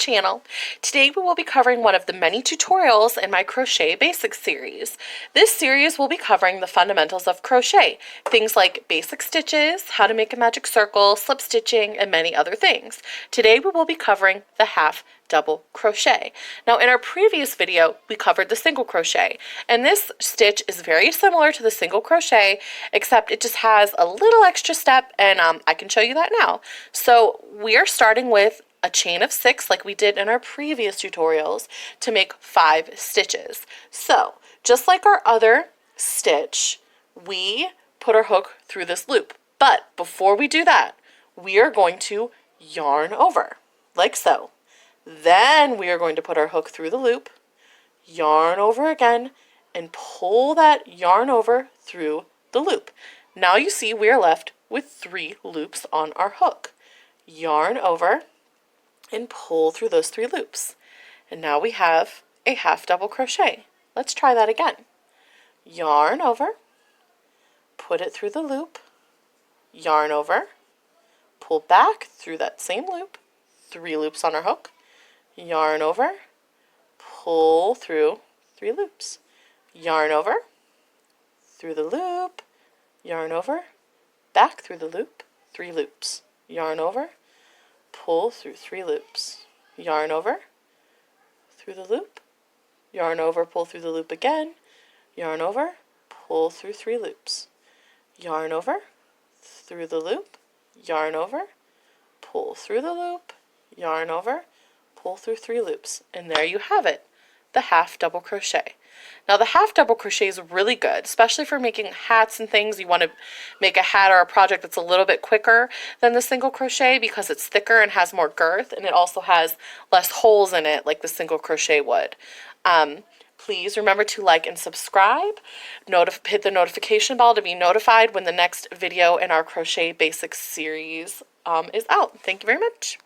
channel. Today we will be covering one of the many tutorials in my Crochet Basics series. This series will be covering the fundamentals of crochet, things like basic stitches, how to make a magic circle, slip stitching, and many other things. Today we will be covering the half double crochet. Now in our previous video we covered the single crochet, and this stitch is very similar to the single crochet, except it just has a little extra step, and I can show you that now. So we are starting with a chain of 6 like we did in our previous tutorials to make 5 stitches. So just like our other stitch, we put our hook through this loop, but before we do that we are going to yarn over like so. Then we are going to put our hook through the loop, yarn over again, and pull that yarn over through the loop. Now you see we are left with 3 loops on our hook. Yarn over and pull through those 3 loops. And now we have a half double crochet. Let's try that again. Yarn over, put it through the loop, yarn over, pull back through that same loop, 3 loops on our hook, yarn over, pull through 3 loops, yarn over, through the loop, yarn over, back through the loop, 3 loops, yarn over, pull through 3 loops, yarn over, through the loop, yarn over, pull through the loop again, yarn over, pull through 3 loops, yarn over, through the loop, yarn over, pull through the loop, yarn over, pull through 3 loops, and there you have it, the half double crochet. Now the half double crochet is really good, especially for making hats and things. You want to make a hat or a project that's a little bit quicker than the single crochet because it's thicker and has more girth, and it also has less holes in it like the single crochet would. Please remember to like and subscribe, hit the notification bell to be notified when the next video in our Crochet Basics series is out. Thank you very much.